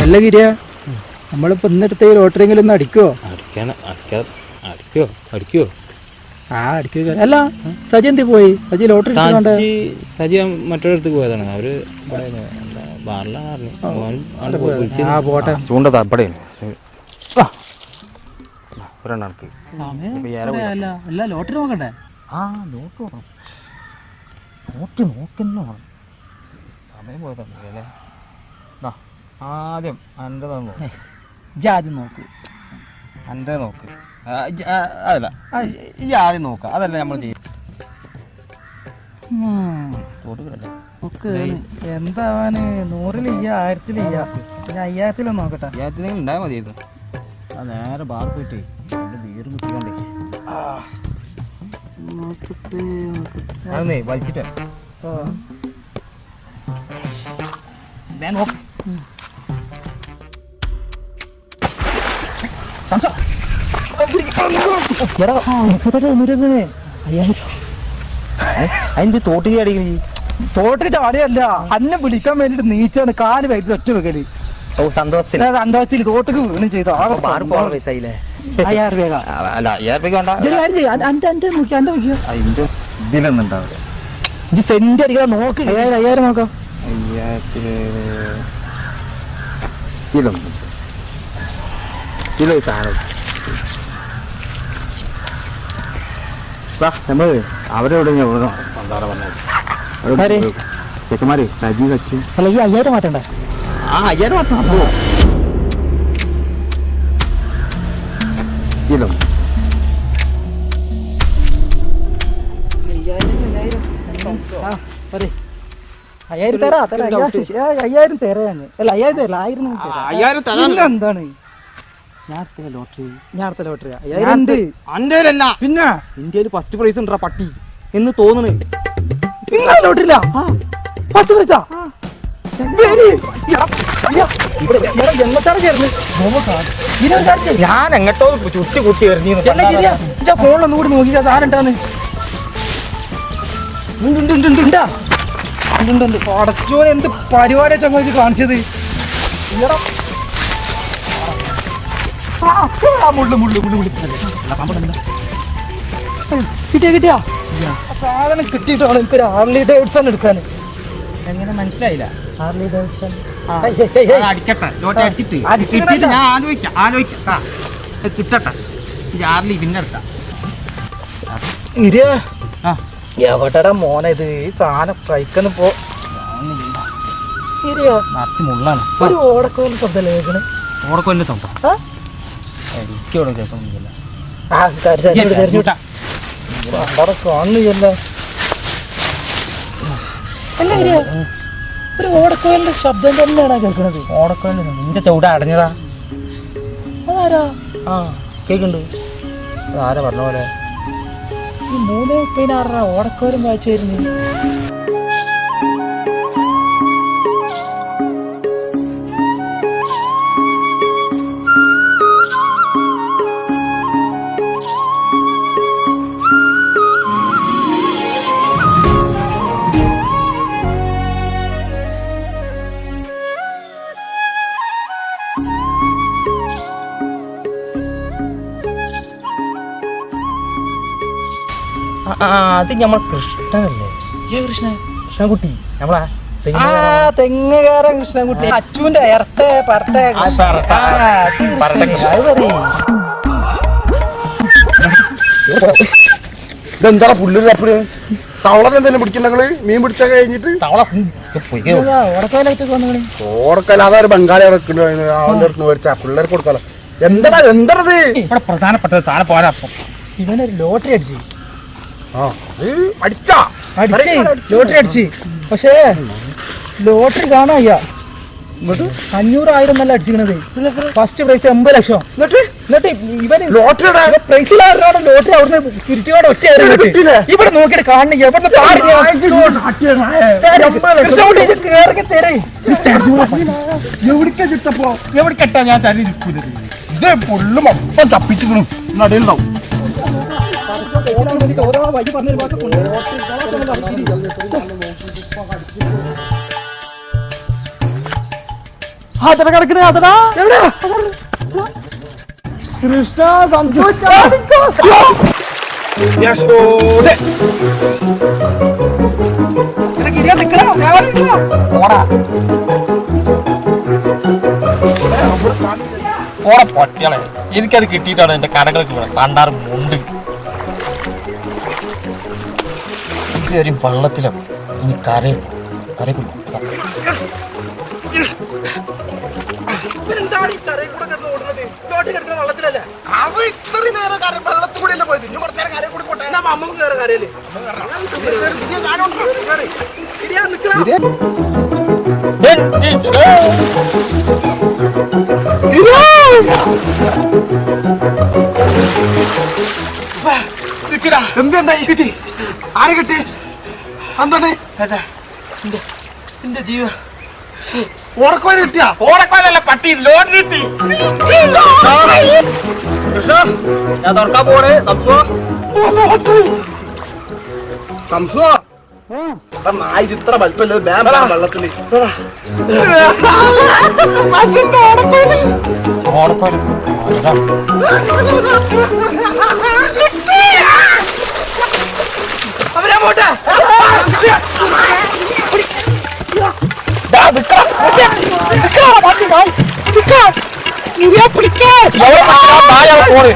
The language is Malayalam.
അല്ല ഗിരിയ, നമ്മളിപ്പോ ഇന്നെടുത്ത ഈ ലോട്ടറിയെങ്കിലും ഒന്ന് അടിക്കുവോ? അടിക്കുവോ? അടിക്കുക. അല്ല, സജി എന്തി പോയി? സജി ലോട്ടറി സജി മറ്റൊരിടത്ത് പോയതാണ്. അവര് പോട്ടെ. ചൂണ്ട തപ്പടയാണ് അല്ല ലോട്ടറി നോക്കണ്ടേ? നോക്കി നോക്കുന്നു. സമയം പോയതല്ലേ. ആദ്യം എൻ്റെ ആദ്യം നോക്ക്. എൻ്റെ നോക്ക്. അതല്ല, ഈ ആദ്യം നോക്കുക. അതല്ല നമ്മൾ ചെയ്യും. എന്താവാന് 100-ൽ 1000-ൽ 5000-ൽ നോക്കട്ടെ. 5000 ഉണ്ടായാൽ മതിയായിരുന്നു. ആ നേരെ ബാർ പോയിട്ട് ബീർ കുത്തിക്കണ്ടേ അതൊന്നേ വലിച്ചിട്ട് നോക്ക്. അതിന്റെ തോട്ടിൽ അടിക്കണ തോട്ടിൽ ചാടിയല്ല, അന്നെ വിളിക്കാൻ വേണ്ടിട്ട് നീച്ചാണ് കാല് വൈദ്യുതി ഒറ്റ വെക്കല്. സന്തോഷത്തിൽ തോട്ടക്ക് വീണും ചെയ്തോ. 1000 പൈസയില്ലേ? 5000 രൂപ. അല്ല 5000 രൂപ വേണ്ട. ഇതിലൊന്നും ഉണ്ടാവില്ല. സെന്റ് അടിക്കാൻ നോക്ക്. 5000 നോക്കാം. 1000 കിലോ സാധനം നമ്മൾ അവരെവിടെ ചെക്കന്മാര് സജി സച്ചു. അല്ല, ഈ 5000 മാറ്റണ്ടേ? 5000 മാറ്റണം. കിലോ 5000 തരാ. 5000 തരാ. അല്ല 5000 തരില്ല, 1000 തരാം. എന്താണ് ഞാൻ ലോട്ടറി? 5000 ഉണ്ട്. പിന്നെ ഇന്ത്യയിൽ ഫസ്റ്റ് പ്രൈസ് ഉണ്ടാ പട്ടി എന്ന് തോന്നുന്നു. നിങ്ങൾ ലോട്ടറിയില്ല? ഫസ്റ്റ് പ്രൈസാ? ഞാൻ എങ്ങോട്ടോ ചുറ്റി കുത്തി എറിഞ്ഞു. ഫോണിലൊന്നും കൂടി നോക്കിയാ സാധനം ഉണ്ടാന്ന്. പടച്ചോനെ, എന്ത് പരിപാടിയാ ചങ്ങാതി കാണിച്ചത്? കിട്ടിയാ സാധനം കിട്ടിയിട്ടാണ് എനിക്കൊരു ഹാർലി ഡേവിഡ്സൺ എടുക്കാൻ. എങ്ങനെ മനസ്സിലായില്ല? ഹാർലി ഡേവിഡ്സൺ അടിക്കട്ടെ. ഞാൻ ആലോചിക്കാം. കിട്ടട്ടെ. ഹാർലി പിന്നെടുത്താ എവിടെടാ മോനെ ഇത്? ഈ സാധനം കഴിക്കുന്നു പോ. നിറച്ച് മുള്ളാണ്. ഒരു ഓടക്കോലിന്റെ ശബ്ദം കേൾക്കണേ. ഓടക്കോലിന്റെ ശബ്ദം എനിക്കവിടെ കേൾക്കണമെന്നില്ല. കാണുന്നില്ല. ഒരു ഓടക്കോലിന്റെ ശബ്ദം തന്നെയാണ് കേൾക്കണത്. ഓടക്കോലിന്റെ നിന്റെ ചൂട അടഞ്ഞതാ. അതാരാ? കേൾക്കുന്നുണ്ട്. അതാരാ പറഞ്ഞ പോലെ? ഈ 3:36 ഓടക്കോലും വായിച്ചു വരുന്നു. അത് നമ്മൾ കൃഷ്ണനല്ലേ? കൃഷ്ണൻകുട്ടി നമ്മളാ തെങ്ങുകാരൻ കൃഷ്ണൻകുട്ടി. അച്ചുവിന്റെ ഇരട്ടെ പരട്ടെ. ഇതെന്താ പുല്ല് തപ്പല്? തവള എന്തെങ്കിലും പിടിക്കണ്ടെങ്കില് മീൻ പിടിച്ചാൽ കഴിഞ്ഞിട്ട് ഓടക്കല്ല. അതൊരു ബംഗാളി അവന്റെ പിള്ളേർക്ക് കൊടുക്കാലോ. എന്താ എന്തത്? ഇവിടെ പ്രധാനപ്പെട്ട സാധനം പോരാ. ഇവനൊരു ലോട്ടറി അടിച്ച്. ലോട്ടറി അടിച്ച്. പക്ഷേ ലോട്ടറി കാണാ 500,000 എന്നല്ല അടിച്ചിരിക്കണത്. ഫസ്റ്റ് പ്രൈസ് 80 ലക്ഷം. എന്നിട്ട് ഇവന് ലോട്ടറി ലോട്ടറി അവിടുന്ന് തിരിച്ചുകൊണ്ട് ഒറ്റ ഇവിടെ നോക്കിയിട്ട് കാണണ. എവിടേക്കാ ഞാൻ തല്ലി നിൽക്കുന്നത്? ഇത് പുല്ലും അപ്പം തപ്പിച്ചിക്കണം. നടയിലുണ്ടാവും. ഓരോ വഴി പറഞ്ഞു. അതട കിടക്കണേ അതടാ കൃഷ്ണ ഓടെ പട്ടികളെ എനിക്കത് കിട്ടിയിട്ടാണ് എന്റെ കടകൾക്ക് വീണത് കണ്ടാറ് മുണ്ട് കയറി വെള്ളത്തിലും ഇനി കരയും കരയ്ക്കും എന്തുണ്ടായി കിട്ടി ആരെ കിട്ടി എന്താണ് എന്റെ ജീവ ഓടക്കോല കിട്ടിയാ ഓടക്കാലല്ല പട്ടി ലോഡ് കിട്ടി ഞാൻ തുറക്കാൻ പോണേ സംസോ നായി ഇത്ര വലിപ്പല്ലോ വെള്ളത്തില് ഓടക്കോല് അവരാ പോട്ടെ പോണേ